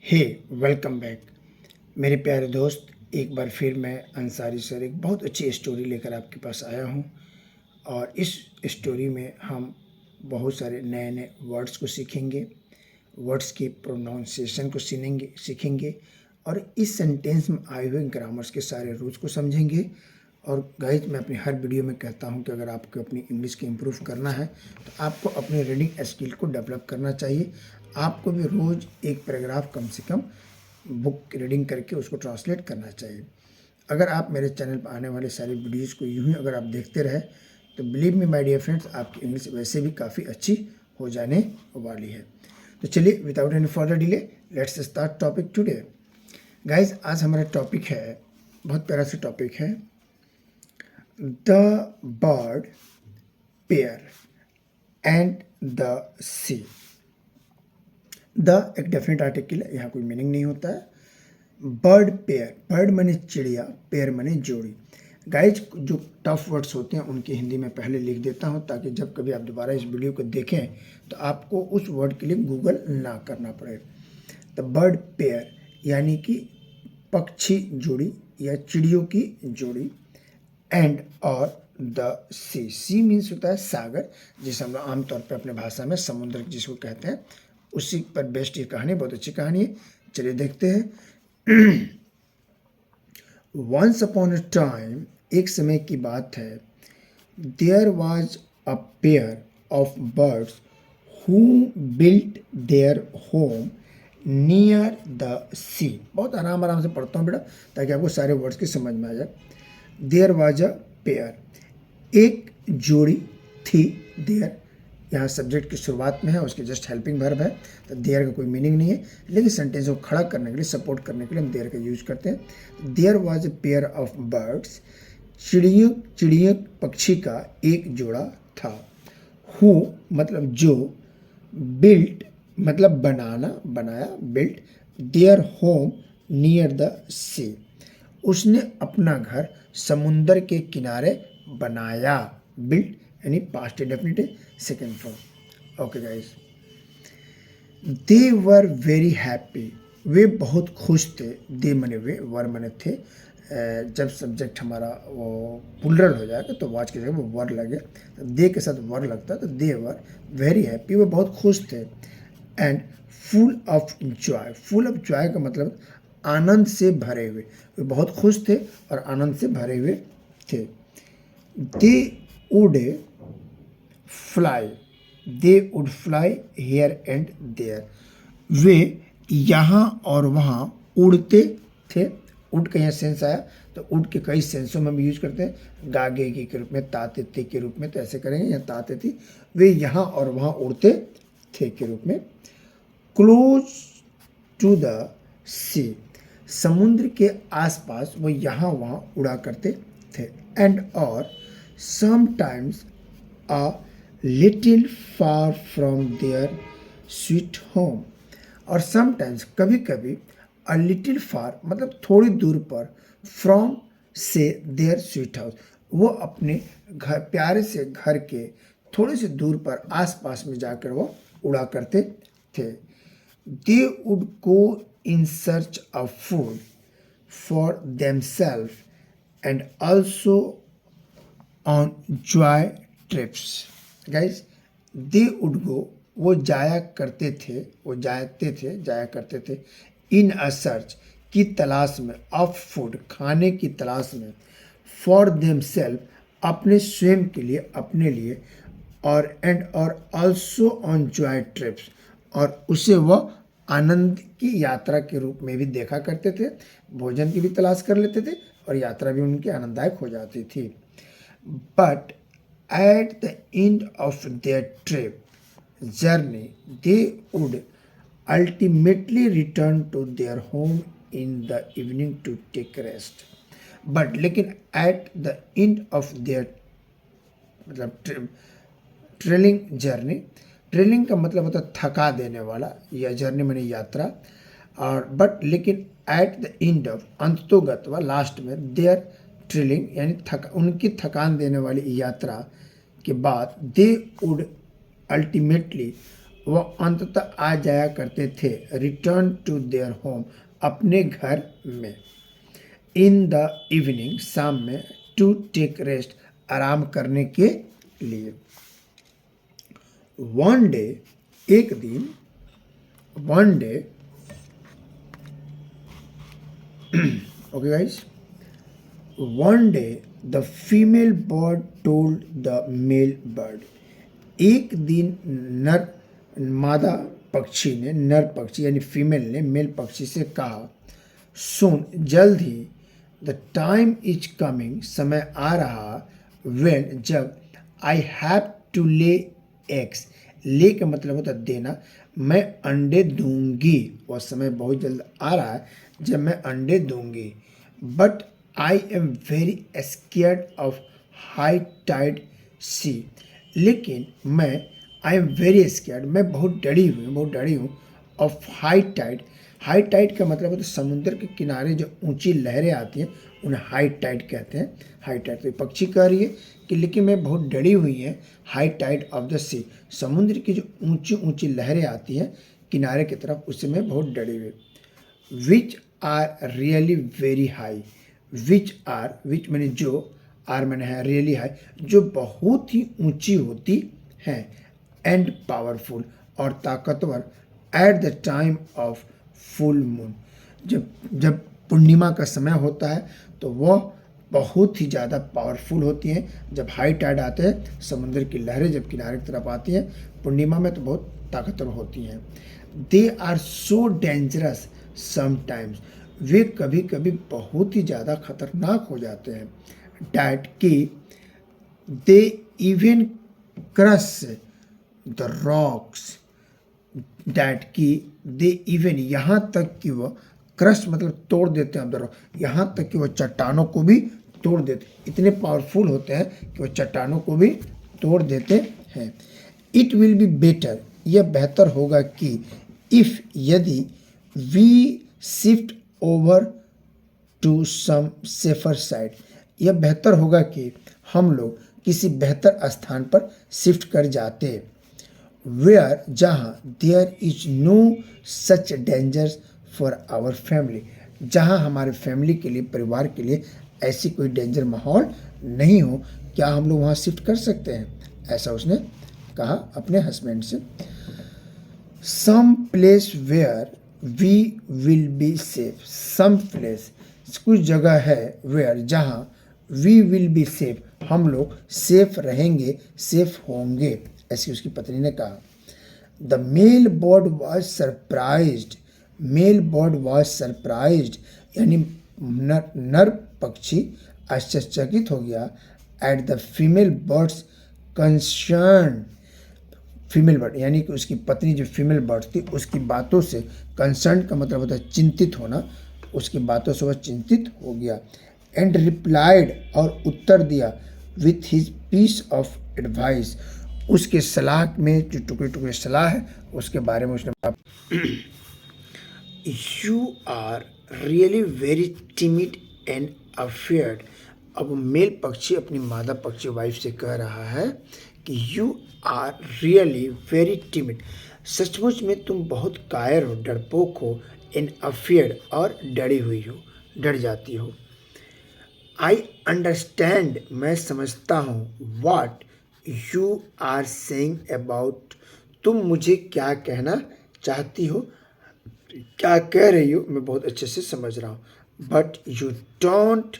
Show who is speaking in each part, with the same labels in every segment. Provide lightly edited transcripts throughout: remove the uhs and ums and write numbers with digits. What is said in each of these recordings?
Speaker 1: हे welcome back मेरे प्यारे दोस्त। एक बार फिर मैं अंसारी सर एक बहुत अच्छी स्टोरी लेकर आपके पास आया हूँ और इस स्टोरी में हम बहुत सारे नए नए वर्ड्स को सीखेंगे, वर्ड्स की प्रोनाउंसिएशन को सीखेंगे और इस सेंटेंस में आए हुए ग्रामर्स के सारे रूल्स को समझेंगे। और गाइस, मैं अपनी हर वीडियो में कहता हूं कि अगर आपको अपनी इंग्लिश की इम्प्रूव करना है तो आपको अपने रीडिंग स्किल को डेवलप करना चाहिए। आपको भी रोज़ एक पैराग्राफ कम से कम बुक रीडिंग करके उसको ट्रांसलेट करना चाहिए। अगर आप मेरे चैनल पर आने वाले सारी वीडियोस को यूं ही अगर आप देखते रहे तो believe me my dear friends, आपकी इंग्लिश वैसे भी काफ़ी अच्छी हो जाने वाली है। तो चलिए, without any further delay let's start topic today. Guys, आज हमारा टॉपिक है, बहुत प्यारा सा टॉपिक है, the bird pair and the sea. The एक डेफिनेट आर्टिकल है, यहाँ कोई मीनिंग नहीं होता है। बर्ड पेयर, बर्ड माने चिड़िया, पेयर माने जोड़ी। गाइज, जो टफ वर्ड्स होते हैं उनकी हिंदी में पहले लिख देता हूँ ताकि जब कभी आप दोबारा इस वीडियो को देखें तो आपको उस वर्ड के लिए गूगल ना करना पड़े। द बर्ड पेयर यानी कि पक्षी जोड़ी या चिड़ियों की जोड़ी। एंड और द सी, सी मीन्स होता है सागर, जिसे हम लोग आमतौर पर अपने भाषा में समुद्र जिसको कहते हैं, उसी पर बेस्ड ये कहानी, बहुत अच्छी कहानी है। चलिए देखते हैं। वंस अपॉन अ टाइम, एक समय की बात है, there was a pair of birds who built their home near the sea. बहुत आराम आराम से पढ़ता हूँ बेटा ताकि आपको सारे वर्ड्स की समझ में आ जाए। देयर वॉज अ पेयर, एक जोड़ी थी। देयर यहाँ सब्जेक्ट की शुरुआत में है, उसके जस्ट हेल्पिंग वर्ब है, तो देयर का कोई मीनिंग नहीं है, लेकिन सेंटेंस को खड़ा करने के लिए, सपोर्ट करने के लिए हम देयर का यूज करते हैं। There was a pair of birds, चिड़ियों पक्षी का एक जोड़ा था। हु मतलब जो, बिल्ट मतलब बनाना, बनाया, built, their home near the sea, उसने अपना घर समुंदर के किनारे बनाया। बिल्ट यानी past indefinite second form. Okay guys, they were very happy, वे बहुत खुश थे। दे मने वे, वर मने थे। जब सब्जेक्ट हमारा वो प्लुरल हो जाएगा तो वाच की जगह वो वर लगे, तो दे के साथ वर लगता है, तो दे वर वेरी हैप्पी, वे बहुत खुश थे। And full of Joy, full of Joy का मतलब आनंद से भरे हुए, वे बहुत खुश थे और आनंद से भरे हुए थे। They would fly, they would fly here and there, वे यहाँ और वहाँ उड़ते थे। उड़ का यहाँ सेंस आया तो उड़ के कई सेंसों में हम यूज करते हैं, गागे के रूप में, ताते थे के रूप में, तो ऐसे करेंगे। यहाँ ताते थी, वे यहाँ और वहाँ उड़ते थे के रूप में। क्लोज टू द सी, समुद्र के आसपास वो यहाँ वहाँ उड़ा करते थे। एंड और sometimes a little far from there sweet home, और समटाइम्स कभी कभी, अ लिटिल फार मतलब थोड़ी दूर पर, फ्रॉम से देयर स्वीट हाउस, वो अपने घर, प्यारे से घर के थोड़े से दूर पर आसपास में जाकर वो उड़ा करते थे। They would go in search of food for themselves and also on joy trips. Guys, they would go, वो जाया करते थे, वो जाया करते थे, इन अ सर्च की तलाश में, ऑफ फूड खाने की तलाश में, फॉर देमसेल्फ अपने स्वयं के लिए, अपने लिए, और एंड और ऑल्सो ऑन जॉय ट्रिप्स, और उसे वह आनंद की यात्रा के रूप में भी देखा करते थे। भोजन की भी तलाश कर लेते थे और यात्रा भी उनकी आनंददायक हो जाती थी। But at the end of their trip journey, they would ultimately return to their home in the evening to take rest. But लेकिन at the end of their मतलब ट्रेलिंग जर्नी, ट्रेलिंग का मतलब होता है थका देने वाला, या जर्नी माने यात्रा, और बट लेकिन एट द एंड ऑफ, अंततोगत व लास्ट में, देयर ट्रेलिंग यानी उनकी थकान देने वाली यात्रा के बाद, दे वुड अल्टीमेटली, वह अंततः आ जाया करते थे, रिटर्न टू देयर होम, अपने घर में, इन द इवनिंग, शाम में, टू टेक रेस्ट, आराम करने के लिए। वन डे, एक दिन, one day, okay guys, one day the female bird told the male bird, एक दिन नर मादा पक्षी ने, नर पक्षी यानी फीमेल ने मेल पक्षी से कहा, सुन, जल्द ही, द टाइम इज कमिंग, समय आ रहा, वेन, जब, I have to lay eggs, lay का मतलब होता देना, मैं अंडे दूंगी, वह समय बहुत जल्द आ रहा है जब मैं अंडे दूंगी, but I am very scared of high tide sea, लेकिन मैं, आई एम वेरी स्केर्ड, मैं बहुत डरी हूँ, of high tide, high tide का मतलब है तो समुद्र के किनारे जो ऊंची लहरें आती हैं उन्हें हाई टाइड कहते हैं। हाई टाइड, तो पक्षी कह रही है कि लेकिन मैं बहुत डरी हुई है हाई टाइड ऑफ द सी, समुद्र की जो ऊंची ऊंची लहरें आती हैं किनारे की तरफ, उससे मैं बहुत डरी हुई। Which are really very high, which are, which मैंने जो, आर मैंने है रियली हाई, जो बहुत ही ऊंची होती हैं, एंड पावरफुल, और ताकतवर, at the time of full moon, जब पूर्णिमा का समय होता है तो वह बहुत ही ज़्यादा पावरफुल होती हैं। जब हाई टाइड आते हैं, समुद्र की लहरें जब किनारे की तरफ आती हैं पूर्णिमा में, तो बहुत ताकतवर होती हैं। They are so dangerous sometimes, वे कभी कभी बहुत ही ज़्यादा खतरनाक हो जाते हैं। डैट की they even crush the rocks, that की दे इवन, यहाँ तक कि वह, क्रश मतलब तोड़ देते हैं, द, यहाँ तक कि वह चट्टानों को भी तोड़ देते, इतने पावरफुल होते हैं कि वह चट्टानों को भी तोड़ देते हैं। इट विल बी बेटर, यह बेहतर होगा कि, इफ़, यदि, we shift over to some safer side, यह बेहतर होगा कि हम लोग किसी बेहतर स्थान पर शिफ्ट कर जाते, वेयर, जहाँ, there is no such dangers for our family, जहाँ हमारे फैमिली के लिए, परिवार के लिए ऐसी कोई डेंजर माहौल नहीं हो, क्या हम लोग वहाँ शिफ्ट कर सकते हैं, ऐसा उसने कहा अपने हस्बैंड से। Some place where we will be safe, some place, कुछ जगह है, वेयर, जहाँ, वी विल बी सेफ, हम लोग सेफ रहेंगे, सेफ होंगे, ऐसी उसकी पत्नी ने कहा। The male bird was surprised, male bird was surprised, यानी नर पक्षी आश्चर्यचकित हो गया, at the female bird's concern, female bird यानी कि उसकी पत्नी जो फीमेल बर्ड थी उसकी बातों से, कंसर्न का मतलब होता है चिंतित होना, उसकी बातों से वह चिंतित हो गया। एंड रिप्लाइड, और उत्तर दिया, with his piece of advice, उसके सलाह में जो टुकड़े टुकड़े सलाह है उसके बारे में उसने कहा, you are really very timid and afraid. अब मेल पक्षी अपनी मादा पक्षी वाइफ से कह रहा है कि you are really very timid, सचमुच में तुम बहुत कायर हो, डरपोक हो, एंड अफेयर्ड, और डरी हुई हो, डर जाती हो। आई अंडरस्टैंड, मैं समझता हूँ, what you are saying about, तुम मुझे क्या कहना चाहती हो, क्या कह रही हो, मैं बहुत अच्छे से समझ रहा हूँ। But you don't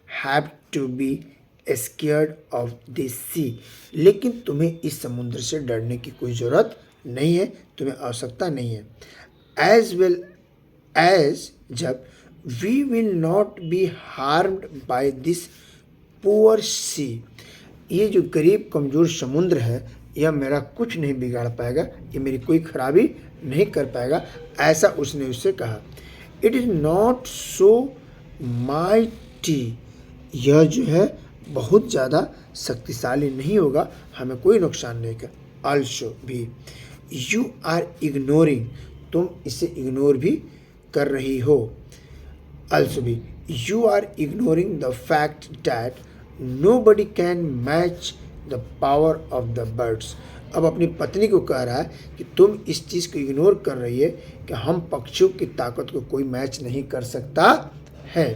Speaker 1: have to be scared of this sea, लेकिन तुम्हें इस समुद्र से डरने की कोई ज़रूरत नहीं है, तुम्हें आवश्यकता नहीं है। एज वेल एज, जब, we will not be harmed by this poor sea, ये जो गरीब कमज़ोर समुद्र है यह मेरा कुछ नहीं बिगाड़ पाएगा, ये मेरी कोई खराबी नहीं कर पाएगा, ऐसा उसने उससे कहा। It is not so mighty, यह जो है बहुत ज़्यादा शक्तिशाली नहीं होगा, हमें कोई नुकसान नहीं कर। ऑल्सो, भी, यू आर इग्नोरिंग, तुम इसे इग्नोर भी कर रही हो। ऑल्सो भी, you are ignoring the fact that nobody can match the power of the birds, अब अपनी पत्नी को कह रहा है कि तुम इस चीज़ को इग्नोर कर रही है कि हम पक्षियों की ताकत को कोई मैच नहीं कर सकता है।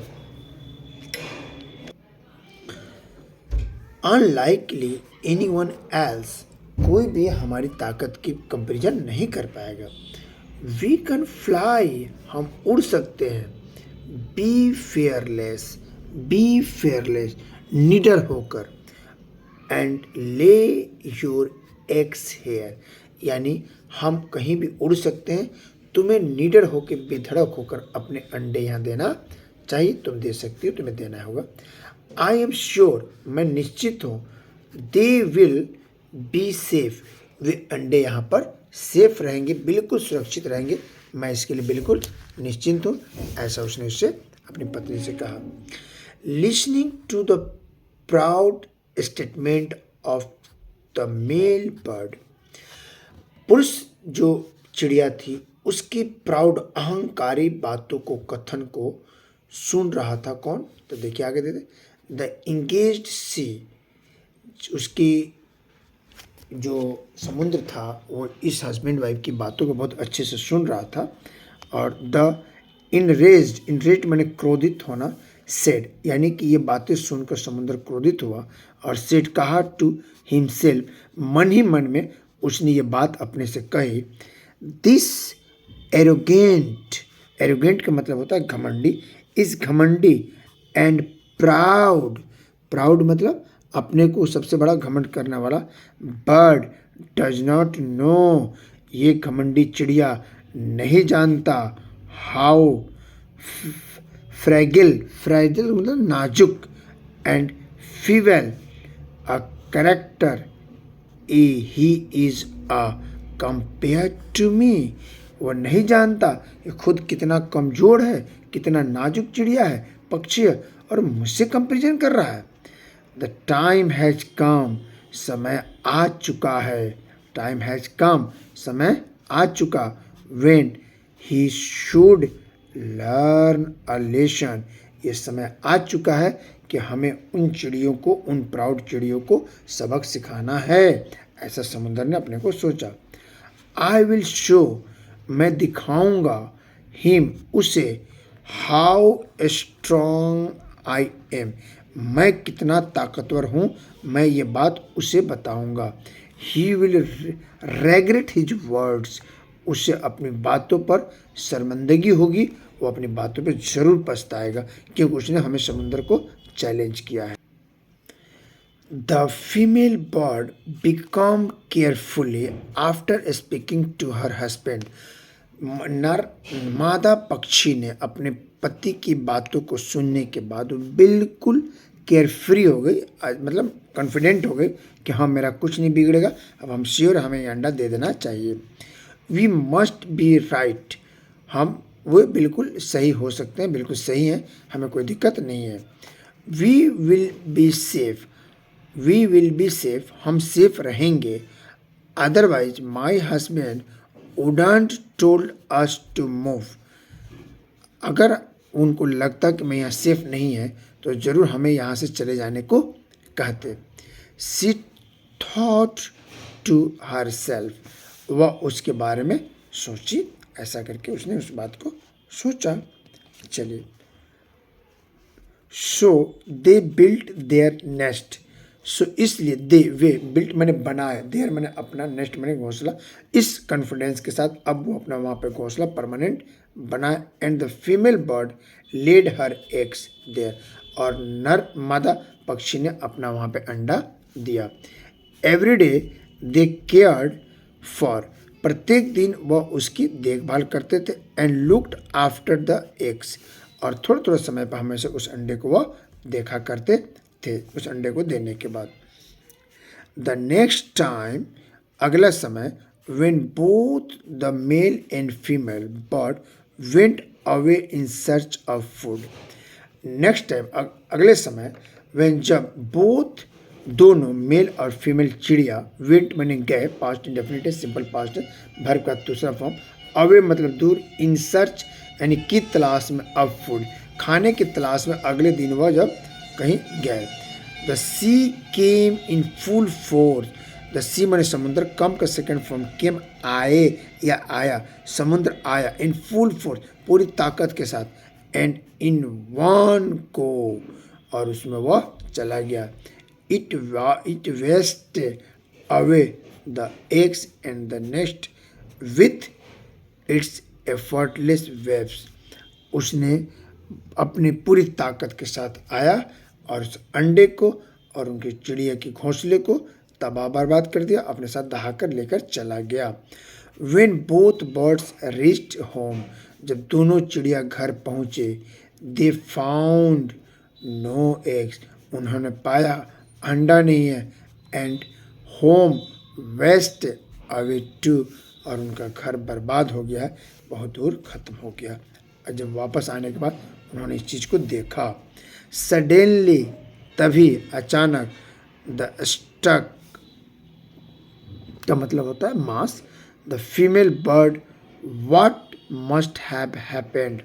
Speaker 1: अनलाइकली एनीवन एल्स, कोई भी हमारी ताकत की कंपेरिजन नहीं कर पाएगा। वी कैन फ्लाई, हम उड़ सकते हैं। बी फेयरलेस, बी फेयरलेस, निडर होकर। एंड ले योर एग्स हेयर, यानी हम कहीं भी उड़ सकते हैं, तुम्हें निडर होकर बेधड़क होकर अपने अंडे यहाँ देना चाहिए, तुम दे सकती हो, तुम्हें देना होगा। आई एम श्योर, मैं निश्चित हूँ। दे विल बी सेफ, वे अंडे यहाँ पर सेफ रहेंगे, बिल्कुल सुरक्षित रहेंगे, मैं इसके लिए बिल्कुल निश्चिंत हूँ। ऐसा उसने उससे अपनी पत्नी से कहा। Listening to the proud statement of the male bird, पुरुष जो चिड़िया थी उसकी प्राउड अहंकारी बातों को, कथन को सुन रहा था। कौन? तो देखिए आगे दे दे। द इंगेज्ड सी, उसकी जो समुद्र था वो इस हस्बैंड वाइफ की बातों को बहुत अच्छे से सुन रहा था। और द इनरेज्ड, इनरेज्ड मैंने क्रोधित होना, सेड, यानी कि ये बातें सुनकर समुद्र क्रोधित हुआ। और सेड कहा टू हिमसेल्फ, मन ही मन में उसने ये बात अपने से कही। दिस एरोगेंट, एरोगेंट का मतलब होता है घमंडी, इस घमंडी एंड प्राउड, प्राउड मतलब अपने को सबसे बड़ा घमंड करने वाला, बर्ड डज नॉट नो, ये घमंडी चिड़िया नहीं जानता, हाउ फ्रैगिल, फ्रैगिल मतलब नाजुक, and feeble a character he is a compare to me, वो नहीं जानता कि खुद कितना कमज़ोर है, कितना नाजुक चिड़िया है, पक्षी है, और मुझसे कंपेरिजन कर रहा है। द टाइम हैज़ कम, समय आ चुका है। टाइम हैज़ कम, समय आ चुका। When he should learn a lesson, ये समय आ चुका है कि हमें उन चिड़ियों को, उन प्राउड चिड़ियों को सबक सिखाना है। ऐसा समुद्र ने अपने को सोचा। आई विल शो, मैं दिखाऊंगा, हिम, उसे, हाउ स्ट्रॉन्ग आई एम, मैं कितना ताकतवर हूँ, मैं ये बात उसे बताऊंगा। He will regret his words, उसे अपनी बातों पर शर्मिंदगी होगी, वो अपनी बातों पर जरूर पछताएगा क्योंकि उसने हमें समुद्र को चैलेंज किया है। The female bird become carefully after speaking to her husband, नर मादा पक्षी ने अपने पति की बातों को सुनने के बाद बिल्कुल केयरफ्री हो गई, मतलब कॉन्फिडेंट हो गई कि हाँ मेरा कुछ नहीं बिगड़ेगा, अब हम श्योर, हमें ये अंडा दे देना चाहिए। वी मस्ट बी राइट, हम वो बिल्कुल सही हो सकते हैं, बिल्कुल सही हैं, हमें कोई दिक्कत नहीं है। We will be safe, we will be safe, हम सेफ रहेंगे। Otherwise my husband wouldn't told us to move, अगर उनको लगता कि मैं यहाँ सेफ नहीं है तो ज़रूर हमें यहाँ से चले जाने को कहते। She thought to herself, वह उसके बारे में सोची, ऐसा करके उसने उस बात को सोचा। चलिए, सो दे बिल्ट देयर नेस्ट, सो इसलिए दे, वे, बिल्ट मैंने बनाया, देयर मैंने अपना, नेस्ट मैंने घोंसला, इस कॉन्फिडेंस के साथ अब वो अपना वहाँ पे घोंसला परमानेंट बनाया। And the female bird laid her eggs there, और नर मादा पक्षी ने अपना वहाँ पे अंडा दिया। Every day they cared for, प्रत्येक दिन वह उसकी देखभाल करते थे। And looked after the eggs, और थोड़ा थोड़ा समय पर हमेशा उस अंडे को वह देखा करते थे, उस अंडे को देने के बाद। द नेक्स्ट टाइम, अगला समय, when both the male and female bird went away in search of food, next time, अगले समय, when, जब, बोथ, दोनों, मेल और फीमेल चिड़िया, वेंट मैंने गए, past indefinite, simple past, verb का दूसरा फॉर्म, अवे मतलब दूर, इन सर्च यानी की तलाश में, ऑफ फूड, खाने की तलाश में, अगले दिन वह जब कहीं गए। The sea came in full force, the sea माने समुद्र, कम का सेकेंड फॉर्म केम आए या आया, समुद्र आया इन फुल फोर्स पूरी ताकत के साथ, एंड इन वन को और उसमें वह चला गया। It washed away the eggs and the nest with its effortless waves. उसने अपनी पूरी ताकत के साथ आया और उस अंडे को और उनकी चिड़िया की घोंसले को तबाह बर्बाद कर दिया, अपने साथ दहाकर लेकर चला गया। When both birds reached home, जब दोनों चिड़िया घर पहुँचे, they found no eggs, उन्होंने पाया अंडा नहीं है, and home west away too, और उनका घर बर्बाद हो गया है, बहुत दूर ख़त्म हो गया। और जब वापस आने के बाद उन्होंने इस चीज़ को देखा। सडनली तभी अचानक, द स्टक का मतलब होता है मास, the female bird what must have happened,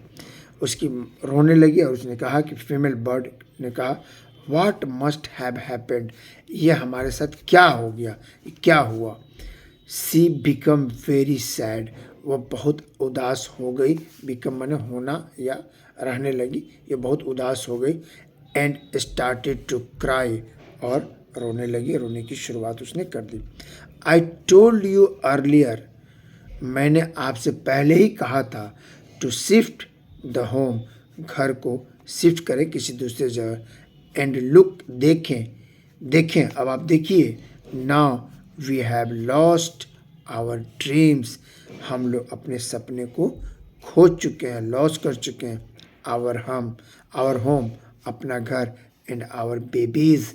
Speaker 1: उसकी रोने लगी और उसने कहा कि फीमेल बर्ड ने कहा व्हाट मस्ट हैव हैपेंड, ये हमारे साथ क्या हो गया, क्या हुआ। सी बिकम वेरी सैड, वह बहुत उदास हो गई, बिकम माने होना या रहने लगी, ये बहुत उदास हो गई। एंड स्टार्टेड टू क्राई, और रोने लगी, रोने की शुरुआत उसने कर दी। आई टोल्ड यू अर्लियर, मैंने आपसे पहले ही कहा था, टू शिफ्ट द होम, घर को शिफ्ट करें किसी दूसरे जगह। एंड लुक, देखें अब आप देखिए, now we have lost our dreams, हम लोग अपने सपने को खो चुके हैं, लॉस कर चुके हैं। आवर होम, अपना घर, एंड आवर बेबीज़,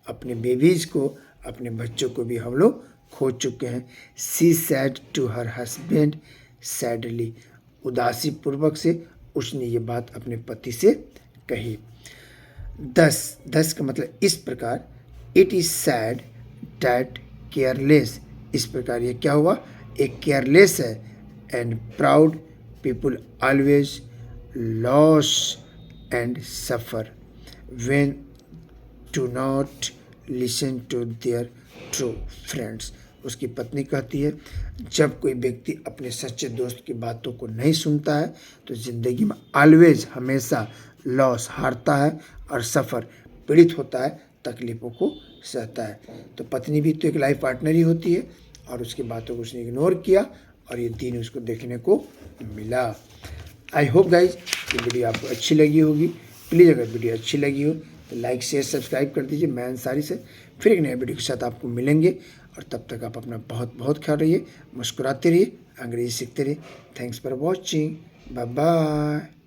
Speaker 1: अपने बेबीज़ को, अपने बच्चों को भी हम लोग खो चुके हैं। She said to her husband sadly, उदासी पूर्वक से उसने ये बात अपने पति से कही। 10 का मतलब इस प्रकार, it is sad that careless, इस प्रकार ये क्या हुआ, एक केयरलेस है, and proud people always loss and suffer when do not listen to their true friends. उसकी पत्नी कहती है, जब कोई व्यक्ति अपने सच्चे दोस्त की बातों को नहीं सुनता है तो ज़िंदगी में ऑलवेज, हमेशा लॉस, हारता है, और सफ़र, पीड़ित होता है, तकलीफ़ों को सहता है। तो पत्नी भी तो एक लाइफ पार्टनर ही होती है, और उसकी बातों को उसने इग्नोर किया, और ये दिन उसको देखने को मिला। आई होप गाइज ये वीडियो आपको अच्छी लगी होगी। प्लीज़ अगर वीडियो अच्छी लगी हो तो लाइक शेयर सब्सक्राइब कर दीजिए। मैं अंसारी से फिर एक नए वीडियो के साथ आपको मिलेंगे, और तब तक आप अपना बहुत बहुत ख्याल रहिए, मुस्कुराते रहिए, अंग्रेजी सीखते रहिए। Thanks for watching, bye bye.